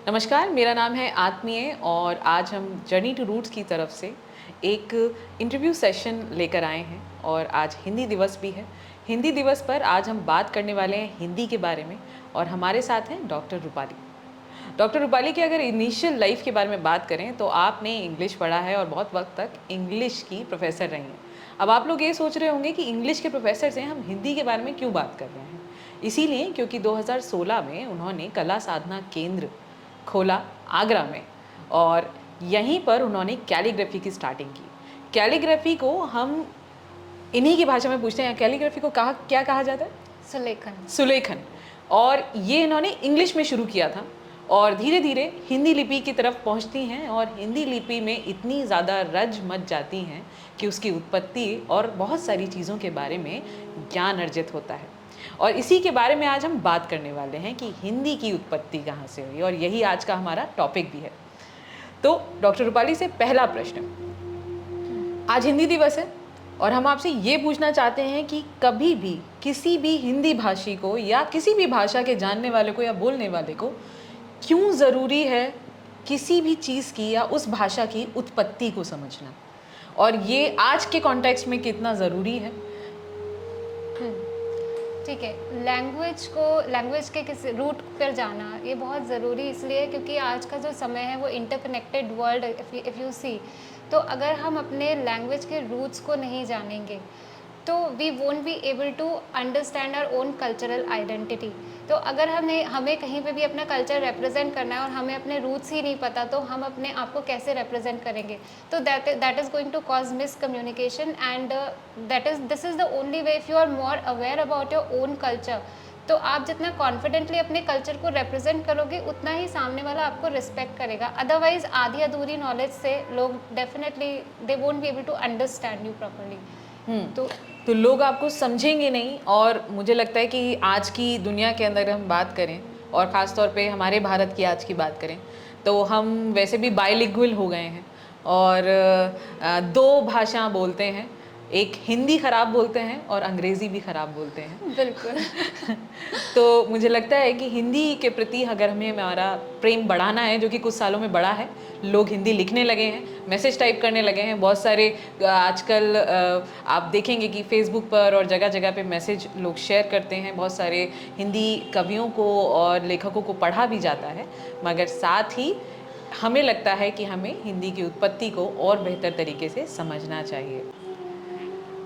नमस्कार, मेरा नाम है आत्मीय और आज हम जर्नी टू रूट्स की तरफ से एक इंटरव्यू सेशन लेकर आए हैं और आज हिंदी दिवस भी है। हिंदी दिवस पर आज हम बात करने वाले हैं हिंदी के बारे में और हमारे साथ हैं डॉक्टर रूपाली। डॉक्टर रूपाली की अगर इनिशियल लाइफ के बारे में बात करें तो आपने इंग्लिश पढ़ा है और बहुत वक्त तक इंग्लिश की प्रोफेसर रही हैं। अब आप लोग ये सोच रहे होंगे कि इंग्लिश के प्रोफेसर से हम हिंदी के बारे में क्यों बात कर रहे हैं। इसीलिए क्योंकि 2016 में उन्होंने कला साधना केंद्र खोला आगरा में और यहीं पर उन्होंने कैलीग्राफी की स्टार्टिंग की। कैलीग्राफी को हम इन्हीं की भाषा में पूछते हैं, कैलीग्राफी को क्या कहा जाता है? सुलेखन। सुलेखन। और ये इन्होंने इंग्लिश में शुरू किया था और धीरे धीरे हिंदी लिपि की तरफ पहुंचती हैं और हिंदी लिपि में इतनी ज़्यादा रच मच जाती हैं कि उसकी उत्पत्ति और बहुत सारी चीज़ों के बारे में ज्ञान अर्जित होता है। और इसी के बारे में आज हम बात करने वाले हैं कि हिंदी की उत्पत्ति कहाँ से हुई और यही आज का हमारा टॉपिक भी है। तो डॉक्टर रूपाली से पहला प्रश्न, आज हिंदी दिवस है और हम आपसे ये पूछना चाहते हैं कि कभी भी किसी भी हिंदी भाषी को या किसी भी भाषा के जानने वाले को या बोलने वाले को क्यों ज़रूरी है किसी भी चीज़ की या उस भाषा की उत्पत्ति को समझना, और ये आज के कॉन्टेक्स्ट में कितना ज़रूरी है? ठीक है, लैंग्वेज के किसी रूट पर जाना ये बहुत ज़रूरी इसलिए क्योंकि आज का जो समय है वो interconnected world if you see, तो अगर हम अपने लैंग्वेज के रूट्स को नहीं जानेंगे तो we won't be able to understand our own cultural identity. तो अगर हमें कहीं पे भी अपना कल्चर रिप्रेजेंट करना है और हमें अपने रूट्स ही नहीं पता तो हम अपने आप को कैसे रिप्रेजेंट करेंगे? तो that is going to cause miscommunication and this is the only way. If you are more aware about your own culture तो आप जितना कॉन्फिडेंटली अपने कल्चर को रिप्रेजेंट करोगे उतना ही सामने वाला आपको रिस्पेक्ट करेगा। अदरवाइज आधी अधूरी नॉलेज से लोग definitely they won't be able to understand you properly. तो लोग आपको समझेंगे नहीं। और मुझे लगता है कि आज की दुनिया के अंदर हम बात करें और ख़ास तौर पे हमारे भारत की आज की बात करें तो हम वैसे भी बाइलिंगुअल हो गए हैं और दो भाषा बोलते हैं, एक हिंदी ख़राब बोलते हैं और अंग्रेज़ी भी ख़राब बोलते हैं। बिल्कुल। तो मुझे लगता है कि हिंदी के प्रति अगर हमें हमारा प्रेम बढ़ाना है, जो कि कुछ सालों में बढ़ा है, लोग हिंदी लिखने लगे हैं, मैसेज टाइप करने लगे हैं। बहुत सारे आजकल आप देखेंगे कि फेसबुक पर और जगह जगह पे मैसेज लोग शेयर करते हैं। बहुत सारे हिंदी कवियों को और लेखकों को पढ़ा भी जाता है, मगर साथ ही हमें लगता है कि हमें हिंदी की उत्पत्ति को और बेहतर तरीके से समझना चाहिए।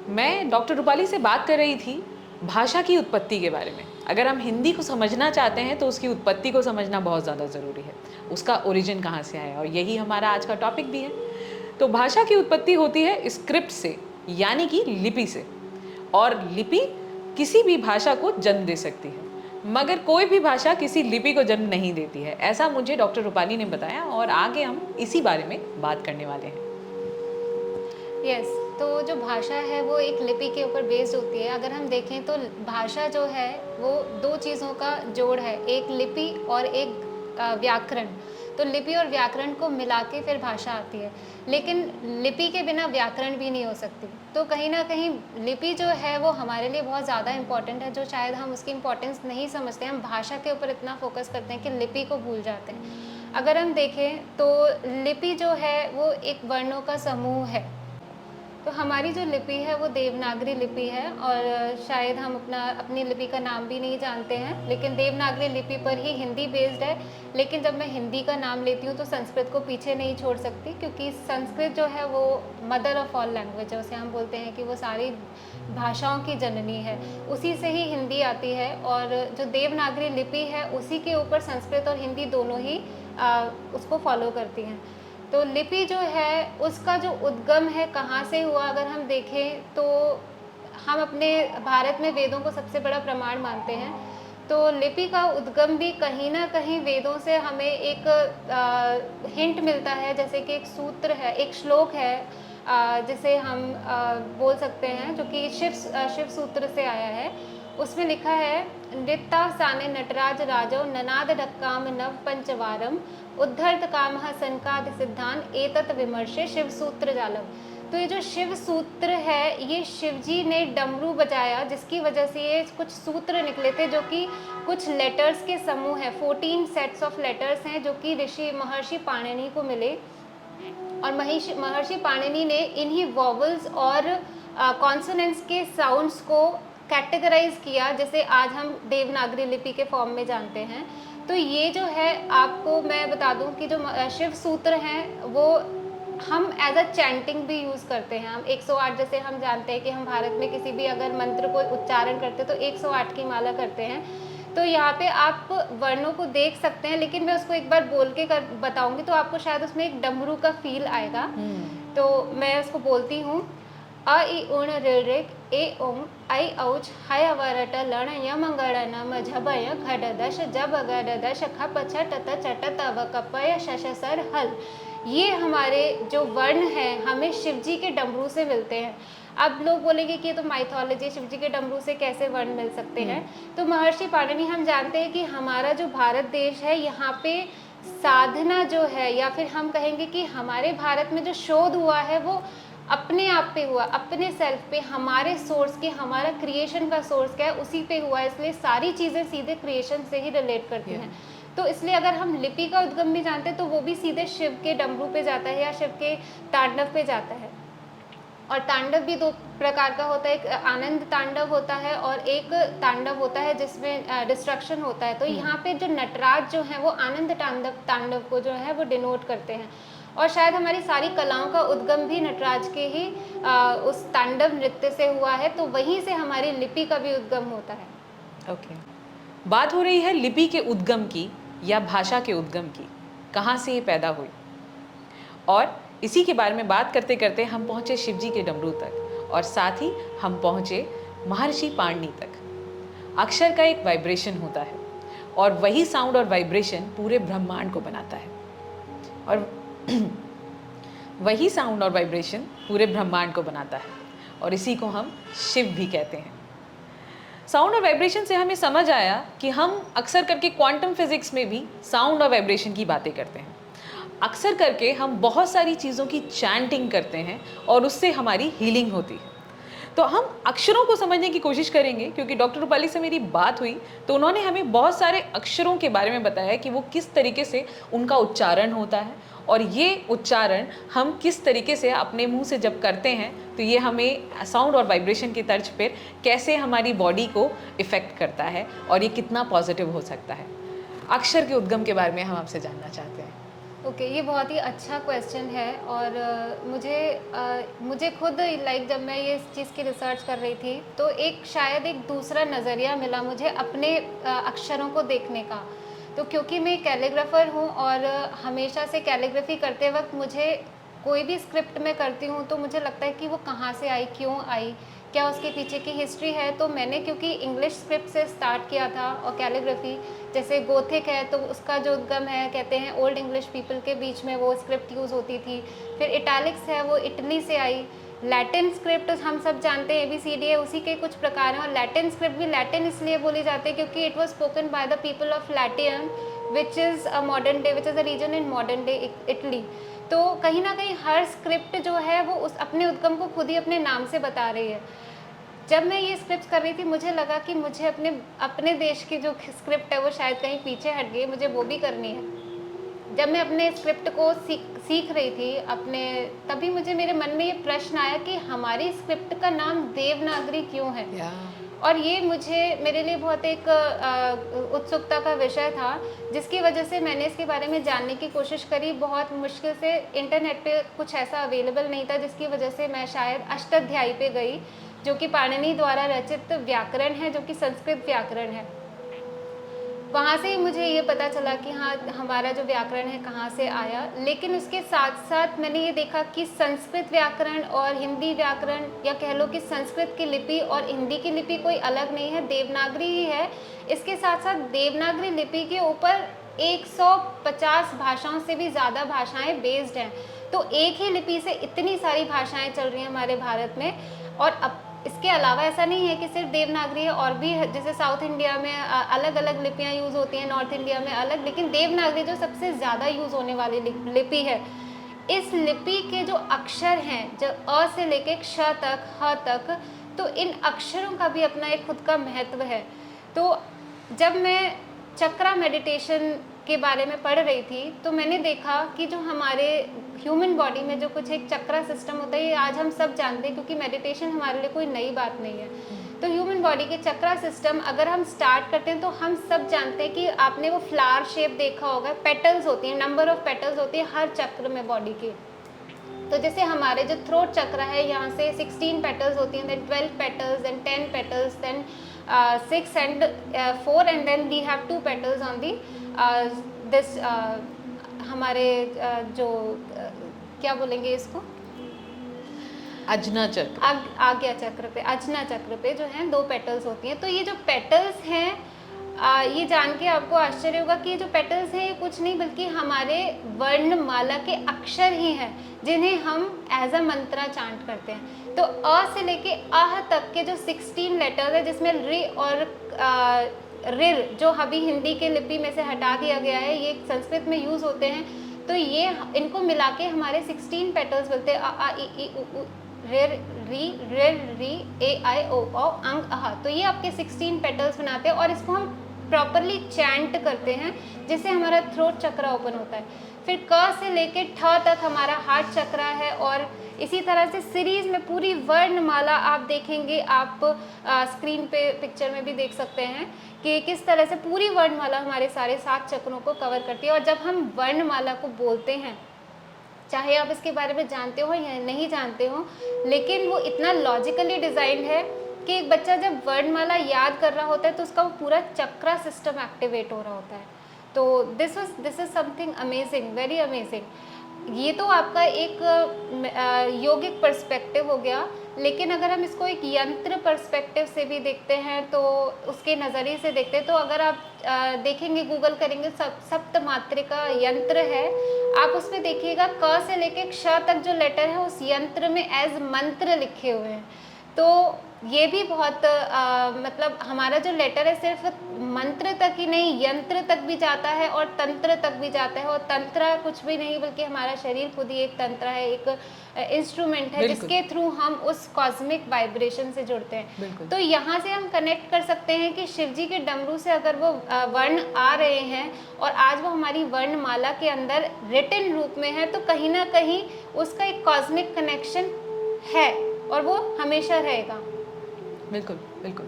मैं डॉक्टर रूपाली से बात कर रही थी भाषा की उत्पत्ति के बारे में। अगर हम हिंदी को समझना चाहते हैं तो उसकी उत्पत्ति को समझना बहुत ज़्यादा ज़रूरी है, उसका ओरिजिन कहाँ से आया, और यही हमारा आज का टॉपिक भी है। तो भाषा की उत्पत्ति होती है स्क्रिप्ट से, यानी कि लिपि से, और लिपि किसी भी भाषा को जन्म दे सकती है, मगर कोई भी भाषा किसी लिपि को जन्म नहीं देती है। ऐसा मुझे डॉक्टर रूपाली ने बताया और आगे हम इसी बारे में बात करने वाले हैं। यस, तो जो भाषा है वो एक लिपि के ऊपर बेस्ड होती है। अगर हम देखें तो भाषा जो है वो दो चीज़ों का जोड़ है, एक लिपि और एक व्याकरण। तो लिपि और व्याकरण को मिला के फिर भाषा आती है, लेकिन लिपि के बिना व्याकरण भी नहीं हो सकती। तो कहीं ना कहीं लिपि जो है वो हमारे लिए बहुत ज़्यादा इम्पॉर्टेंट है, जो शायद हम उसकी इम्पोर्टेंस नहीं समझते। हम भाषा के ऊपर इतना फोकस करते हैं कि लिपि को भूल जाते हैं। अगर हम देखें तो लिपि जो है वो एक वर्णों का समूह है। तो हमारी जो लिपि है वो देवनागरी लिपि है और शायद हम अपनी लिपि का नाम भी नहीं जानते हैं, लेकिन देवनागरी लिपि पर ही हिंदी बेस्ड है। लेकिन जब मैं हिंदी का नाम लेती हूँ तो संस्कृत को पीछे नहीं छोड़ सकती, क्योंकि संस्कृत जो है वो मदर ऑफ ऑल लैंग्वेज है। उसे हम बोलते हैं कि वो सारी भाषाओं की जननी है, उसी से ही हिंदी आती है। और जो देवनागरी लिपि है उसी के ऊपर संस्कृत और हिंदी दोनों ही उसको फॉलो करती हैं। तो लिपि जो है उसका जो उद्गम है कहाँ से हुआ, अगर हम देखें तो हम अपने भारत में वेदों को सबसे बड़ा प्रमाण मानते हैं। तो लिपि का उद्गम भी कहीं ना कहीं वेदों से हमें एक हिंट मिलता है। जैसे कि एक सूत्र है, एक श्लोक है जिसे हम बोल सकते हैं, जो कि शिव सूत्र से आया है। उसमें लिखा है, नृत्ता साने नटराज राजो ननाद ढक्काम नव पंचवारम उद्धर्त कामः संकाद सिद्धान एतत विमर्शे शिव सूत्र जालम। तो ये जो शिव सूत्र है, ये शिव जी ने डमरू बजाया, जिसकी वजह से ये कुछ सूत्र निकले थे, जो कि कुछ लेटर्स के समूह है। 14 सेट्स ऑफ लेटर्स हैं जो कि ऋषि महर्षि पाणिनि को मिले, और महर्षि पाणिनि ने इन्हीं वॉवल्स और कॉन्सोनेंट्स के साउंड्स को कैटेगराइज किया, जैसे आज हम देवनागरी लिपि के फॉर्म में जानते हैं। तो ये जो है, आपको मैं बता दूं कि जो शिव सूत्र हैं वो हम एज अ चैंटिंग भी यूज़ करते हैं। हम 108, जैसे हम जानते हैं कि हम भारत में किसी भी अगर मंत्र को उच्चारण करते हैं तो 108 की माला करते हैं। तो यहाँ पे आप वर्णों को देख सकते हैं, लेकिन मैं उसको एक बार बोल के बताऊंगी तो आपको शायद उसमें एक डमरू का फील आएगा। तो मैं उसको बोलती हूँ। अ इ उण ऋ ए ओम ऐ औच है अवरट लण यमंगल नम झबय खड दश जब गड दश खप छट त चट तव कपय शश सर हल। ये हमारे जो वर्ण हैं हमें शिव जी के डमरू से मिलते हैं। अब लोग बोलेंगे कि ये तो माइथोलॉजी, शिव जी के डमरू से कैसे वर्ण मिल सकते हैं। तो महर्षि पाणिनि, हम जानते हैं कि हमारा जो भारत देश है, यहाँ पे साधना जो है, या फिर हम कहेंगे कि हमारे भारत में जो शोध हुआ है वो अपने आप पे हुआ, अपने सेल्फ पे, हमारे सोर्स के, हमारा क्रिएशन का सोर्स क्या है उसी पे हुआ, इसलिए सारी चीज़ें सीधे क्रिएशन से ही रिलेट करती हैं। तो इसलिए अगर हम लिपि का उद्गम भी जानते हैं तो वो भी सीधे शिव के डमरू पे जाता है या शिव के तांडव पे जाता है। और तांडव भी दो प्रकार का होता है, एक आनंद तांडव होता है और एक तांडव होता है जिसमें डिस्ट्रक्शन होता है। तो यहाँ पे जो नटराज जो है वो आनंद तांडव को जो है वो डिनोट करते हैं, और शायद हमारी सारी कलाओं का उद्गम भी नटराज के ही उस तांडव नृत्य से हुआ है, तो वहीं से हमारी लिपि का भी उद्गम होता है। ओके, बात हो रही है लिपि के उद्गम की या भाषा के उद्गम की, कहाँ से ये पैदा हुई, और इसी के बारे में बात करते करते हम पहुँचे शिव जी के डमरू तक, और साथ ही हम पहुँचे महर्षि पाणिनि तक। अक्षर का एक वाइब्रेशन होता है और वही साउंड और वाइब्रेशन पूरे ब्रह्मांड को बनाता है, और वही साउंड और वाइब्रेशन पूरे ब्रह्मांड को बनाता है, और इसी को हम शिव भी कहते हैं। साउंड और वाइब्रेशन से हमें समझ आया कि हम अक्सर करके क्वांटम फिजिक्स में भी साउंड और वाइब्रेशन की बातें करते हैं। अक्सर करके हम बहुत सारी चीज़ों की चैंटिंग करते हैं और उससे हमारी हीलिंग होती है। तो हम अक्षरों को समझने की कोशिश करेंगे, क्योंकि डॉक्टर रूपाली से मेरी बात हुई तो उन्होंने हमें बहुत सारे अक्षरों के बारे में बताया कि वो किस तरीके से उनका उच्चारण होता है, और ये उच्चारण हम किस तरीके से अपने मुंह से जब करते हैं तो ये हमें साउंड और वाइब्रेशन की तर्ज पर कैसे हमारी बॉडी को इफ़ेक्ट करता है, और ये कितना पॉजिटिव हो सकता है। अक्षर के उद्गम के बारे में हम आपसे जानना चाहते हैं। ओके, ये बहुत ही अच्छा क्वेश्चन है, और मुझे खुद जब मैं ये चीज़ की रिसर्च कर रही थी तो शायद एक दूसरा नज़रिया मिला मुझे अपने अक्षरों को देखने का। तो क्योंकि मैं कैलीग्राफर हूँ और हमेशा से कैलीग्राफी करते वक्त मुझे कोई भी स्क्रिप्ट में करती हूँ तो मुझे लगता है कि वो कहाँ से आई, क्यों आई, क्या उसके पीछे की हिस्ट्री है। तो मैंने क्योंकि इंग्लिश स्क्रिप्ट से स्टार्ट किया था, और कैलीग्राफी जैसे गोथिक है तो उसका जो उद्गम है, कहते हैं ओल्ड इंग्लिश पीपल के बीच में वो स्क्रिप्ट यूज़ होती थी। फिर इटैलिक्स है वो इटली से आई। लैटिन स्क्रिप्ट हम सब जानते हैं, ABCD है, उसी के कुछ प्रकार हैं। और लैटिन स्क्रिप्ट भी लैटिन इसलिए बोली जाती है क्योंकि it was spoken by the people of Latium which is a region in modern day Italy. तो कहीं ना कहीं हर स्क्रिप्ट जो है वो उस अपने उद्गम को खुद ही अपने नाम से बता रही है। जब मैं ये स्क्रिप्ट कर रही थी मुझे लगा कि मुझे अपने देश की जो स्क्रिप्ट है वो शायद कहीं पीछे हट गई, मुझे वो भी करनी है। जब मैं अपने स्क्रिप्ट को सीख रही थी तभी मुझे मेरे मन में ये प्रश्न आया कि हमारी स्क्रिप्ट का नाम देवनागरी क्यों है। और ये मेरे लिए बहुत एक उत्सुकता का विषय था, जिसकी वजह से मैंने इसके बारे में जानने की कोशिश करी। बहुत मुश्किल से इंटरनेट पे कुछ ऐसा अवेलेबल नहीं था, जिसकी वजह से मैं शायद अष्टाध्यायी पे गई, जो कि पाणिनि द्वारा रचित व्याकरण है, जो कि संस्कृत व्याकरण है। वहाँ से ही मुझे ये पता चला कि हाँ, हमारा जो व्याकरण है कहाँ से आया। लेकिन उसके साथ साथ मैंने ये देखा कि संस्कृत व्याकरण और हिंदी व्याकरण, या कह लो कि संस्कृत की लिपि और हिंदी की लिपि कोई अलग नहीं है, देवनागरी ही है। इसके साथ साथ देवनागरी लिपि के ऊपर 150 भाषाओं से भी ज़्यादा भाषाएं बेस्ड हैं। तो एक ही लिपि से इतनी सारी भाषाएं चल रही हैं हमारे भारत में। और अब इसके अलावा ऐसा नहीं है कि सिर्फ देवनागरी है, और भी जैसे साउथ इंडिया में अलग अलग लिपियां यूज़ होती हैं, नॉर्थ इंडिया में अलग, लेकिन देवनागरी जो सबसे ज़्यादा यूज़ होने वाली लिपि है, इस लिपि के जो अक्षर हैं, जो अ से लेके क्ष तक, ह तक, तो इन अक्षरों का भी अपना एक खुद का महत्व है। तो जब मैं चक्रा मेडिटेशन के बारे में पढ़ रही थी, तो मैंने देखा कि जो हमारे ह्यूमन बॉडी में जो कुछ एक चक्रा सिस्टम होता है, ये आज हम सब जानते हैं, क्योंकि मेडिटेशन हमारे लिए कोई नई बात नहीं है। तो ह्यूमन बॉडी के चक्रा सिस्टम अगर हम स्टार्ट करते हैं, तो हम सब जानते हैं कि आपने वो फ्लावर शेप देखा होगा, पेटल्स होती हैं, नंबर ऑफ पेटल्स होती है हर चक्र में बॉडी के। तो जैसे हमारे जो थ्रोट चक्र है, यहाँ से 16 पेटल्स होती हैं, then 12 petals, then 10 petals, then 6 and 4, and then we have 2 petals on the this हमारे जो क्या बोलेंगे इसको, अजना चक्र, आज्ञा चक्र पे, अजना चक्र पे जो है 2 पेटल्स होती हैं। तो ये जो पेटल्स हैं, ये जान के आपको आश्चर्य होगा कि ये जो पेटल्स हैं, ये कुछ नहीं बल्कि हमारे वर्णमाला के अक्षर ही हैं, जिन्हें हम एज अ मंत्रा चांट करते हैं। तो अ से लेके आह तक के जो 16 लेटर्स है, जिसमें रि और रिर जो अभी हिंदी के लिपि में से हटा दिया गया है, ये संस्कृत में यूज़ होते हैं। तो ये इनको मिला के हमारे 16 पेटल्स बोलते हैं, अ आ इ ई उ ऊ रेर री रेर री ए आई ओ औ अंग अहा। तो ये आपके 16 पेटल्स बनाते हैं और इसको हम प्रॉपरली चैंट करते हैं, जिससे हमारा थ्रोट चक्र ओपन होता है। फिर क से लेके ठ तक हमारा हार्ट चक्र है, और इसी तरह से सीरीज में पूरी वर्णमाला आप देखेंगे, आप स्क्रीन पे पिक्चर में भी देख सकते हैं कि किस तरह से पूरी वर्णमाला हमारे सारे 7 चक्रों को कवर करती है। और जब हम वर्णमाला को बोलते हैं, चाहे आप इसके बारे में जानते हो या नहीं जानते हो, लेकिन वो इतना लॉजिकली डिज़ाइंड है कि एक बच्चा जब वर्णमाला याद कर रहा होता है, तो उसका वो पूरा चक्रा सिस्टम एक्टिवेट हो रहा होता है। तो this is something amazing, very amazing. ये तो आपका एक योगिक पर्सपेक्टिव हो गया, लेकिन अगर हम इसको एक यंत्र पर्सपेक्टिव से भी देखते हैं, तो उसके नज़रिए से देखते हैं, तो अगर आप देखेंगे, गूगल करेंगे, सप्त मात्रिका यंत्र है, आप उसमें देखिएगा क से लेके क्ष तक जो लेटर है, उस यंत्र में एज मंत्र लिखे हुए हैं। तो ये भी बहुत मतलब हमारा जो लेटर है सिर्फ मंत्र तक ही नहीं, यंत्र तक भी जाता है और तंत्र तक भी जाता है। और तंत्र कुछ भी नहीं बल्कि हमारा शरीर खुद ही एक तंत्र है, एक इंस्ट्रूमेंट है, जिसके थ्रू हम उस कॉस्मिक वाइब्रेशन से जुड़ते हैं। तो यहाँ से हम कनेक्ट कर सकते हैं कि शिव जी के डमरू से अगर वो वर्ण आ रहे हैं और आज वो हमारी वर्णमाला के अंदर रिटन रूप में है, तो कहीं ना कहीं उसका एक कॉस्मिक कनेक्शन है और वो हमेशा रहेगा। बिल्कुल बिल्कुल।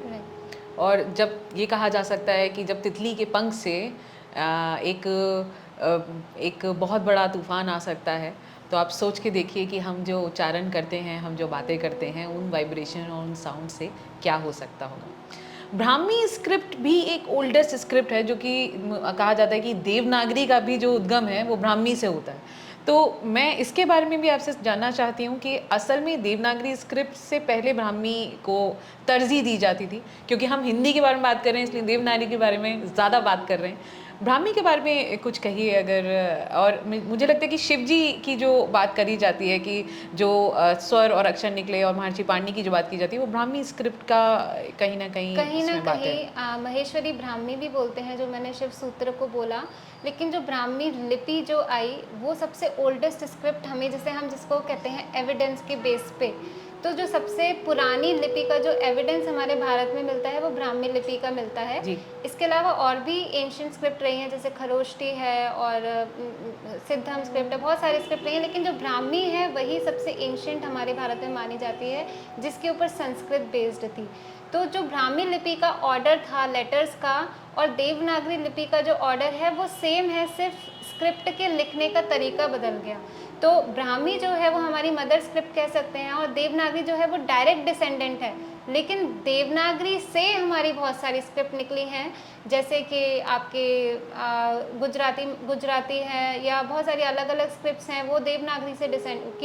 और जब ये कहा जा सकता है कि जब तितली के पंख से एक बहुत बड़ा तूफान आ सकता है, तो आप सोच के देखिए कि हम जो उच्चारण करते हैं, हम जो बातें करते हैं, उन वाइब्रेशन और उन साउंड से क्या हो सकता होगा। ब्राह्मी स्क्रिप्ट भी एक ओल्डेस्ट स्क्रिप्ट है, जो कि कहा जाता है कि देवनागरी का भी जो उद्गम है वो ब्राह्मी से होता है। तो मैं इसके बारे में भी आपसे जानना चाहती हूँ कि असल में देवनागरी स्क्रिप्ट से पहले ब्राह्मी को तरजीह दी जाती थी, क्योंकि हम हिंदी के बारे में बात कर रहे हैं इसलिए देवनागरी के बारे में ज़्यादा बात कर रहे हैं। ब्राह्मी के बारे में कुछ कहिए अगर। और मुझे लगता है कि शिव जी की जो बात करी जाती है कि जो स्वर और अक्षर निकले, और महर्षि पाणिनि की जो बात की जाती है, वो ब्राह्मी स्क्रिप्ट का कहीं ना कहीं महेश्वरी ब्राह्मी भी बोलते हैं, जो मैंने शिव सूत्र को बोला। लेकिन जो ब्राह्मी लिपि जो आई, वो सबसे ओल्डेस्ट स्क्रिप्ट हमें, जैसे हम जिसको कहते हैं एविडेंस के बेस पे, तो जो सबसे पुरानी लिपि का जो एविडेंस हमारे भारत में मिलता है, वो ब्राह्मी लिपि का मिलता है। इसके अलावा और भी एंशिएंट स्क्रिप्ट रही हैं, जैसे खरोष्टी है और सिद्धम स्क्रिप्ट है, बहुत सारी स्क्रिप्ट रही हैं, लेकिन जो ब्राह्मी है वही सबसे एंशिएंट हमारे भारत में मानी जाती है, जिसके ऊपर संस्कृत बेस्ड थी। तो जो ब्राह्मी लिपि का ऑर्डर था लेटर्स का, और देवनागरी लिपि का जो ऑर्डर है वो सेम है, सिर्फ स्क्रिप्ट के लिखने का तरीका बदल गया। तो ब्राह्मी जो है वो हमारी मदर स्क्रिप्ट कह सकते हैं, और देवनागरी जो है वो डायरेक्ट डिसेंडेंट है। लेकिन देवनागरी से हमारी बहुत सारी स्क्रिप्ट निकली हैं, जैसे कि आपके गुजराती है, या बहुत सारी अलग अलग स्क्रिप्ट्स हैं, वो देवनागरी से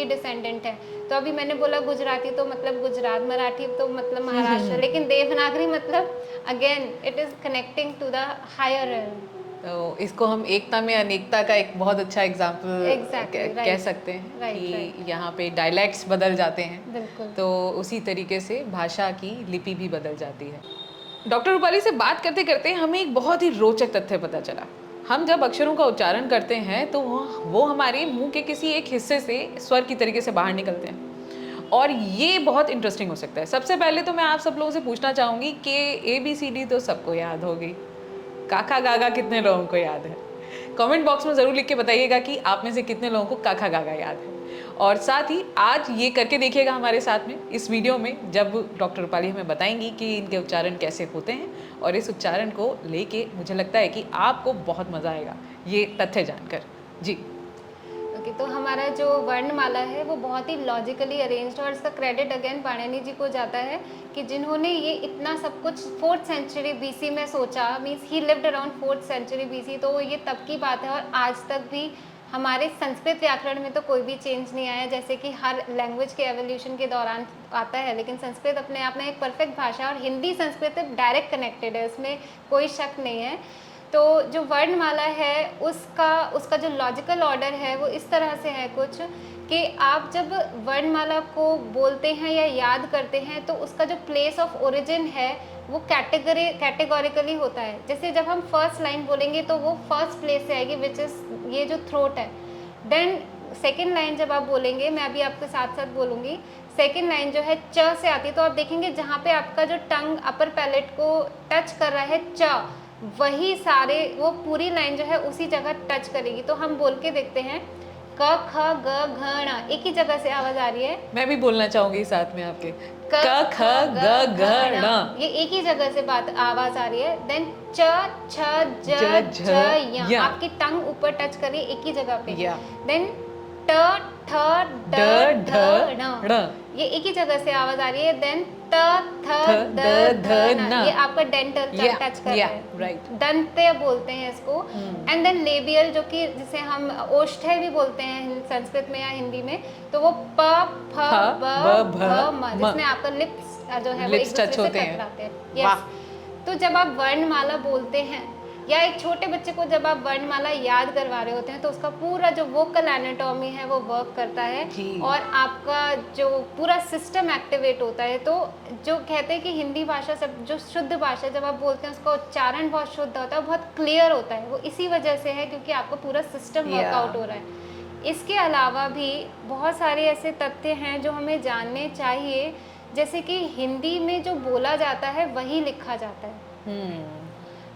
डिसेंडेंट है। तो अभी मैंने बोला गुजराती तो मतलब गुजरात, मराठी तो मतलब महाराष्ट्र, लेकिन देवनागरी मतलब again it is connecting to the higher realm. तो इसको हम एकता में अनेकता का एक बहुत अच्छा एग्जाम्पल कह सकते हैं कि यहाँ पे डायलैक्ट्स बदल जाते हैं, तो उसी तरीके से भाषा की लिपि भी बदल जाती है। डॉक्टर रूपाली से बात करते करते हमें एक बहुत ही रोचक तथ्य पता चला हम जब अक्षरों का उच्चारण करते हैं तो वो हमारे मुंह के किसी एक हिस्से से स्वर की तरीके से बाहर निकलते हैं, और ये बहुत इंटरेस्टिंग हो सकता है। सबसे पहले तो मैं आप सब लोगों से पूछना चाहूँगी कि ABCD तो सबको याद होगी, काका गागा कितने लोगों को याद है? कमेंट बॉक्स में ज़रूर लिख के बताइएगा कि आप में से कितने लोगों को काका गागा याद है। और साथ ही आज ये करके देखिएगा हमारे साथ में इस वीडियो में, जब डॉक्टर रूपाली हमें बताएंगी कि इनके उच्चारण कैसे होते हैं, और इस उच्चारण को लेके मुझे लगता है कि आपको बहुत मज़ा आएगा ये तथ्य जानकर। जी ओके, तो हमारा जो वर्णमाला है वो बहुत ही लॉजिकली अरेंज्ड है, और इसका क्रेडिट अगेन पाणिनि जी को जाता है कि जिन्होंने ये इतना सब कुछ 4th सेंचुरी BC में सोचा। Means he lived around 4th century BC, तो ये तब की बात है। और आज तक भी हमारे संस्कृत व्याकरण में तो कोई भी चेंज नहीं आया, जैसे कि हर लैंग्वेज के एवोल्यूशन के दौरान आता है, लेकिन संस्कृत अपने आप में एक परफेक्ट भाषा है, और हिंदी संस्कृत डायरेक्ट कनेक्टेड है, उसमें कोई शक नहीं है। तो जो वर्णमाला है उसका जो लॉजिकल ऑर्डर है वो इस तरह से है कुछ, कि आप जब वर्णमाला को बोलते हैं या याद करते हैं तो उसका जो प्लेस ऑफ ओरिजिन है वो कैटेगोरिकली होता है। जैसे जब हम फर्स्ट लाइन बोलेंगे तो वो फर्स्ट प्लेस से आएगी, विच इज़ ये जो थ्रोट है। देन सेकेंड लाइन जब आप बोलेंगे, मैं अभी आपके साथ साथ बोलूँगी, सेकेंड लाइन जो है च से आती है, तो आप देखेंगे जहाँ पे आपका जो टंग अपर पैलेट को टच कर रहा है च, वही सारे वो पूरी लाइन जो है उसी जगह टच करेगी। तो हम बोल के देखते हैं, क ख ग घ ण, एक ही जगह से आवाज आ रही है। मैं भी बोलना चाहूँगी साथ में आपके, क ख ग घ ण, ये एक ही जगह से बात आवाज आ रही है। देन च छ ज झ य, आपकी टंग ऊपर टच कर रही है एक ही जगह पे। देन ट ठ ड ढ ण, ये एक ही जगह से आवाज आ रही है। देन त थ द ध न, ये आपका डेंटल टच कर रहा है, राइट, दंत्य बोलते हैं इसको। एंड देन लेबियल, जो कि जिसे हम ओष्ठ्य भी बोलते हैं संस्कृत में या हिंदी में, तो वो प फ ब भ म, जिसमें आपका लिप्स जो है वो एक दूसरे से टकराते हैं। यस, तो जब आप वर्णमाला बोलते हैं या एक छोटे बच्चे को जब आप वर्णमाला याद करवा रहे होते हैं तो उसका पूरा जो वोकल एनाटॉमी है वो वर्क करता है, और आपका जो पूरा सिस्टम एक्टिवेट होता है। तो जो कहते हैं कि हिंदी भाषा सब जो शुद्ध भाषा जब आप बोलते हैं उसका उच्चारण बहुत शुद्ध होता है, बहुत क्लियर होता है, वो इसी वजह से है क्योंकि आपका पूरा सिस्टम वर्कआउट हो रहा है। इसके अलावा भी बहुत सारे ऐसे तथ्य हैं जो हमें जानने चाहिए, जैसे कि हिंदी में जो बोला जाता है वही लिखा जाता है।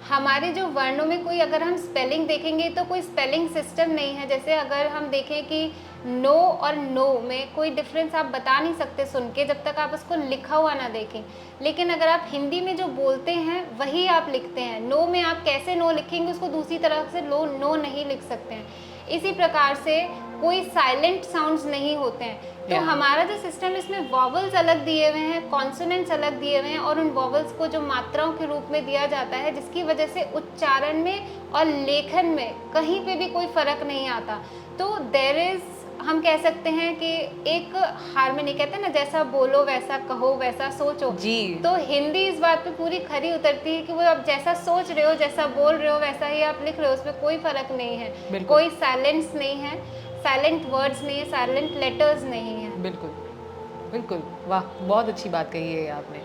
हमारे जो वर्णों में कोई, अगर हम स्पेलिंग देखेंगे तो कोई स्पेलिंग सिस्टम नहीं है। जैसे अगर हम देखें कि नो और नो में कोई डिफरेंस आप बता नहीं सकते सुन के, जब तक आप उसको लिखा हुआ ना देखें। लेकिन अगर आप हिंदी में जो बोलते हैं वही आप लिखते हैं। नो में आप कैसे नो लिखेंगे, उसको दूसरी तरह से नो नहीं लिख सकते हैं। इसी प्रकार से कोई साइलेंट साउंड्स नहीं होते हैं। तो हमारा जो सिस्टम, इसमें वॉवल्स अलग दिए हुए हैं, कॉन्सोनेंट्स अलग दिए हुए हैं, और उन वॉवल्स को जो मात्राओं के रूप में दिया जाता है, जिसकी वजह से उच्चारण में और लेखन में कहीं पे भी कोई फर्क नहीं आता। तो देयर इज, हम कह सकते हैं कि एक हार्मनी, कहते हैं ना, जैसा बोलो वैसा कहो वैसा सोचो जी। तो हिंदी इस बात पे पूरी खरी उतरती है कि वो आप जैसा सोच रहे हो, जैसा बोल रहे हो, वैसा ही आप लिख रहे हो, उसमें कोई फर्क नहीं है। कोई साइलेंस नहीं है, साइलेंट वर्ड्स नहीं है, साइलेंट लेटर्स नहीं है। बिल्कुल बिल्कुल, वाह, बहुत अच्छी बात कही है आपने।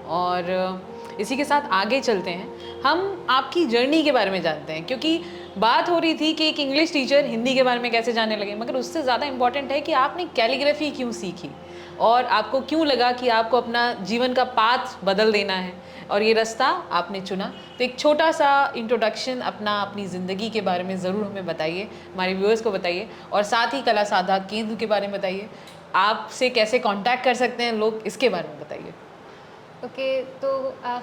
और इसी के साथ आगे चलते हैं, हम आपकी जर्नी के बारे में जानते हैं, क्योंकि बात हो रही थी कि एक इंग्लिश टीचर हिंदी के बारे में कैसे जानने लगे, मगर उससे ज़्यादा इम्पॉर्टेंट है कि आपने कैलीग्राफी क्यों सीखी, और आपको क्यों लगा कि आपको अपना जीवन का पाथ बदल देना है और ये रास्ता आपने चुना। तो एक छोटा सा इंट्रोडक्शन अपनी ज़िंदगी के बारे में ज़रूर हमें बताइए, हमारे व्यूअर्स को बताइए, और साथ ही कला साधा केंद्र के बारे में बताइए। आपसे कैसे कांटेक्ट कर सकते हैं लोग, इसके बारे में बताइए। ओके, तो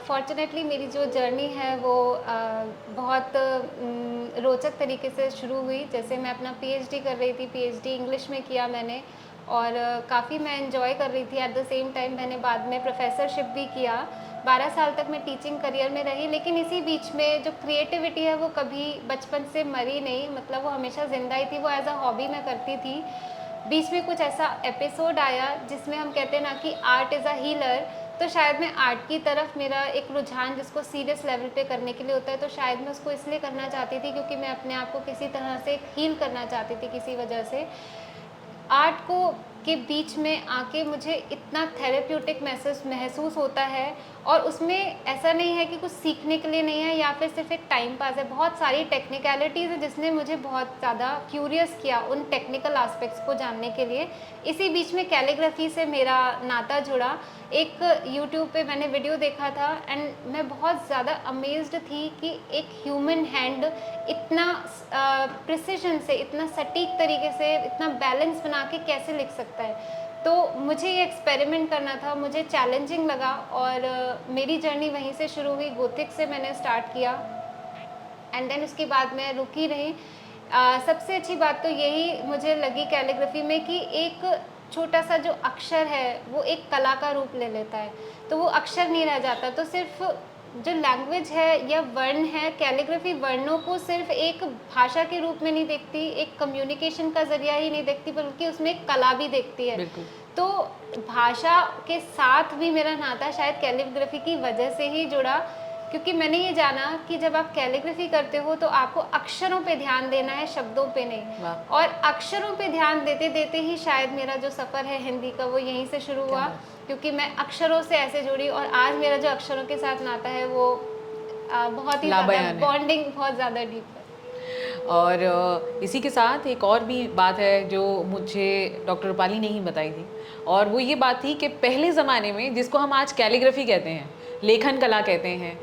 फॉर्चुनेटली मेरी जो जर्नी है वो बहुत रोचक तरीके से शुरू हुई। जैसे मैं अपना PhD कर रही थी, PhD इंग्लिश में किया मैंने, और काफ़ी मैं एंजॉय कर रही थी। एट द सेम टाइम मैंने बाद में प्रोफेसरशिप भी किया। 12 साल तक मैं टीचिंग करियर में रही, लेकिन इसी बीच में जो क्रिएटिविटी है वो कभी बचपन से मरी नहीं, मतलब वो हमेशा जिंदा ही थी, वो एज अ हॉबी मैं करती थी। बीच में कुछ ऐसा एपिसोड आया जिसमें हम कहते हैं ना कि आर्ट इज़ अ हीलर, तो शायद मैं आर्ट की तरफ मेरा एक रुझान, जिसको सीरियस लेवल पे करने के लिए होता है, तो शायद मैं उसको इसलिए करना चाहती थी क्योंकि मैं अपने आप को किसी तरह से हील करना चाहती थी किसी वजह से। आर्ट को के बीच में आके मुझे इतना थेरेप्यूटिक महसूस होता है, और उसमें ऐसा नहीं है कि कुछ सीखने के लिए नहीं है या फिर सिर्फ एक टाइम पास है। बहुत सारी टेक्निकलिटीज़ है जिसने मुझे बहुत ज़्यादा क्यूरियस किया उन टेक्निकल एस्पेक्ट्स को जानने के लिए। इसी बीच में कैलीग्राफी से मेरा नाता जुड़ा। एक यूट्यूब पे मैंने वीडियो देखा था एंड मैं बहुत ज़्यादा अमेज्ड थी कि एक ह्यूमन हैंड इतना प्रिसिजन से, इतना सटीक तरीके से, इतना बैलेंस बना के कैसे लिख सकता है। तो मुझे ये एक्सपेरिमेंट करना था, मुझे चैलेंजिंग लगा, और मेरी जर्नी वहीं से शुरू हुई। गोथिक से मैंने स्टार्ट किया एंड देन उसके बाद मैं रुकी रही। सबसे अच्छी बात तो यही मुझे लगी कैलीग्राफी में कि एक छोटा सा जो अक्षर है वो एक कला का रूप ले लेता है, तो वो अक्षर नहीं रह जाता। तो सिर्फ जो लैंग्वेज है या वर्ण है, कैलीग्राफी वर्णों को सिर्फ एक भाषा के रूप में नहीं देखती, एक कम्युनिकेशन का जरिया ही नहीं देखती, बल्कि उसमें एक कला भी देखती है। बिल्कुल। तो भाषा के साथ भी मेरा नाता शायद कैलीग्राफी की वजह से ही जुड़ा, क्योंकि मैंने ये जाना कि जब आप कैलीग्राफी करते हो तो आपको अक्षरों पे ध्यान देना है, शब्दों पे नहीं। वाह। और अक्षरों पे ध्यान देते देते ही शायद मेरा जो सफ़र है हिंदी का वो यहीं से शुरू हुआ, क्योंकि मैं अक्षरों से ऐसे जुड़ी, और आज मेरा जो अक्षरों के साथ नाता है वो बहुत ही ज़्यादा बॉन्डिंग, बहुत ज़्यादा डीप है। और इसी के साथ एक और भी बात है जो मुझे डॉक्टर रूपाली ने ही बताई थी, और वो ये बात थी कि पहले ज़माने में जिसको हम आज कैलीग्राफी कहते हैं, लेखन कला कहते हैं,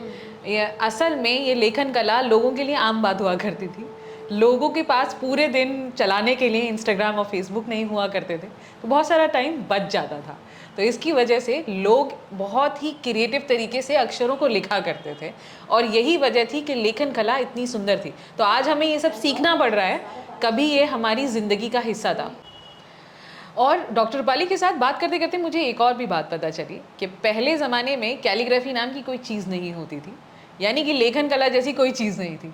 ये असल में ये लेखन कला लोगों के लिए आम बात हुआ करती थी। लोगों के पास पूरे दिन चलाने के लिए इंस्टाग्राम और फेसबुक नहीं हुआ करते थे, तो बहुत सारा टाइम बच जाता था। तो इसकी वजह से लोग बहुत ही क्रिएटिव तरीके से अक्षरों को लिखा करते थे, और यही वजह थी कि लेखन कला इतनी सुंदर थी। तो आज हमें ये सब सीखना पड़ रहा है, कभी ये हमारी ज़िंदगी का हिस्सा था। और डॉक्टर रूपाली के साथ बात करते करते मुझे एक और भी बात पता चली कि पहले ज़माने में कैलीग्राफी नाम की कोई चीज़ नहीं होती थी, यानी कि लेखन कला जैसी कोई चीज़ नहीं थी।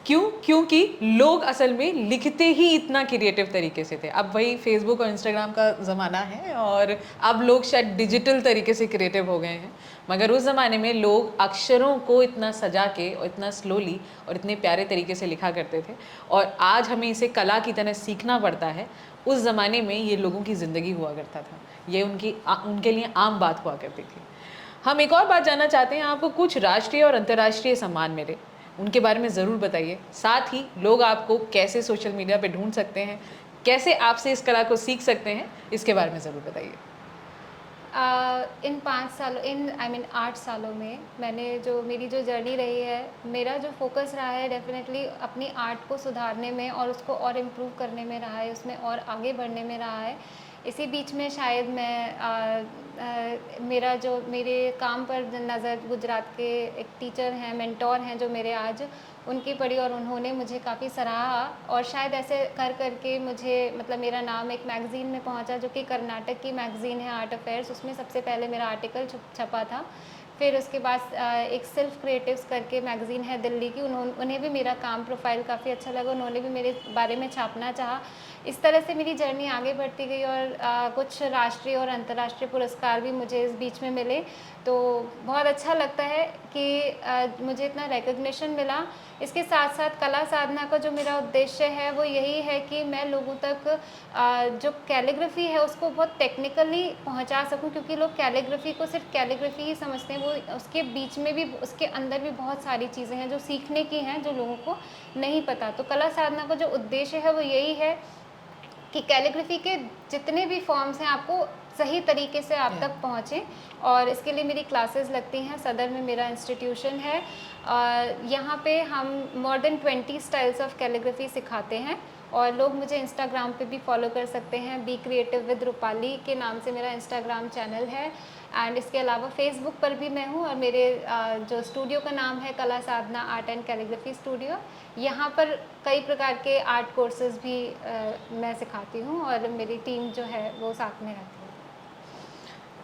क्यों? क्योंकि लोग असल में लिखते ही इतना क्रिएटिव तरीके से थे। अब वही फेसबुक और इंस्टाग्राम का ज़माना है, और अब लोग शायद डिजिटल तरीके से क्रिएटिव हो गए हैं, मगर उस ज़माने में लोग अक्षरों को इतना सजा के और इतना स्लोली और इतने प्यारे तरीके से लिखा करते थे, और आज हमें इसे कला की तरह सीखना पड़ता है। उस ज़माने में ये लोगों की ज़िंदगी हुआ करता था, ये उनके लिए आम बात हुआ करती थी। हम एक और बात जानना चाहते हैं, आपको कुछ राष्ट्रीय और अंतर्राष्ट्रीय सम्मान मिले, उनके बारे में ज़रूर बताइए। साथ ही लोग आपको कैसे सोशल मीडिया पे ढूंढ सकते हैं, कैसे आपसे इस कला को सीख सकते हैं, इसके बारे में ज़रूर बताइए। इन 8 सालों में मेरी जो जर्नी रही है, मेरा जो फोकस रहा है डेफिनेटली अपनी आर्ट को सुधारने में और उसको और इम्प्रूव करने में रहा है, उसमें और आगे बढ़ने में रहा है। इसी बीच में शायद मेरे काम पर नज़र गुजरात के एक टीचर हैं, मेंटोर हैं जो मेरे आज, उनकी पड़ी, और उन्होंने मुझे काफ़ी सराहा, और शायद ऐसे कर करके मुझे मतलब मेरा नाम एक मैगज़ीन में पहुंचा जो कि कर्नाटक की मैगज़ीन है, आर्ट अफेयर्स। उसमें सबसे पहले मेरा आर्टिकल छपा था। फिर उसके बाद एक सेल्फ क्रिएटिव्स करके मैगज़ीन है दिल्ली की, उन्हें भी मेरा काम प्रोफाइल काफ़ी अच्छा लगा, उन्होंने भी मेरे बारे में छापना चाहा। इस तरह से मेरी जर्नी आगे बढ़ती गई, और कुछ राष्ट्रीय और अंतर्राष्ट्रीय पुरस्कार भी मुझे इस बीच में मिले। तो बहुत अच्छा लगता है कि मुझे इतना रिकग्निशन मिला। इसके साथ साथ कला साधना का जो मेरा उद्देश्य है वो यही है कि मैं लोगों तक जो कैलीग्राफी है उसको बहुत टेक्निकली पहुंचा सकूं, क्योंकि लोग कैलीग्राफी को सिर्फ कैलीग्राफी ही समझते हैं, वो उसके बीच में भी, उसके अंदर भी बहुत सारी चीज़ें हैं जो सीखने की हैं, जो लोगों को नहीं पता। तो कला साधना का जो उद्देश्य है वो यही है कि कैलीग्राफी के जितने भी फॉर्म्स हैं आपको सही तरीके से आप तक पहुँचें, और इसके लिए मेरी क्लासेस लगती हैं। सदर में मेरा इंस्टीट्यूशन है, यहाँ पे हम more than 20 styles of calligraphy सिखाते हैं, और लोग मुझे इंस्टाग्राम पे भी फॉलो कर सकते हैं। बी क्रिएटिव विद रूपाली के नाम से मेरा इंस्टाग्राम चैनल है, एंड इसके अलावा फेसबुक पर भी मैं हूँ, और मेरे जो स्टूडियो का नाम है कला साधना आर्ट एंड कैलीग्राफी स्टूडियो। यहाँ पर कई प्रकार के आर्ट कोर्सेज भी मैं सिखाती हूँ, और मेरी टीम जो है वो साथ में रहती है।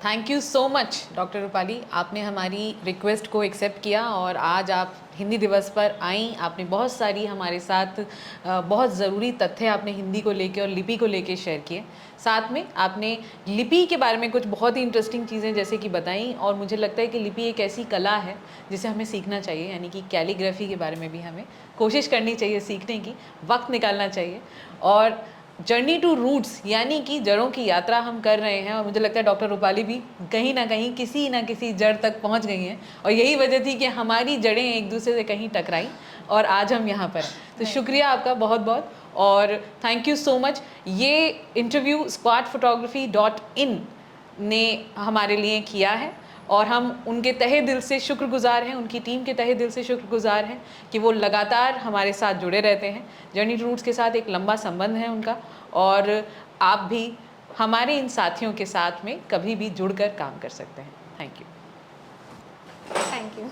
Thank you so much doctor Rupali, आपने हमारी रिक्वेस्ट को एक्सेप्ट किया और आज आप हिंदी दिवस पर आई। आपने बहुत सारी हमारे साथ बहुत ज़रूरी तथ्य आपने हिंदी को लेके और लिपि को लेके शेयर किए। साथ में आपने लिपि के बारे में कुछ बहुत ही इंटरेस्टिंग चीज़ें जैसे कि बताई, और मुझे लगता है कि लिपि एक ऐसी कला है जिसे हमें सीखना चाहिए, यानी कि कैलीग्राफी के बारे में भी हमें कोशिश करनी चाहिए सीखने की, वक्त निकालना चाहिए। और जर्नी टू रूट्स यानी कि जड़ों की यात्रा हम कर रहे हैं, और मुझे लगता है डॉक्टर रूपाली भी कहीं ना किसी जड़ तक पहुंच गई हैं, और यही वजह थी कि हमारी जड़ें एक दूसरे से कहीं टकराई और आज हम यहाँ पर हैं। तो शुक्रिया आपका बहुत बहुत, और थैंक यू सो मच। ये इंटरव्यू squadphotography.in ने हमारे लिए किया है, और हम उनके तहे दिल से शुक्रगुजार हैं, उनकी टीम के तहे दिल से शुक्रगुजार हैं कि वो लगातार हमारे साथ जुड़े रहते हैं। जर्नी टू रूट्स के साथ एक लंबा संबंध है उनका, और आप भी हमारे इन साथियों के साथ में कभी भी जुड़कर काम कर सकते हैं। Thank you. Thank you.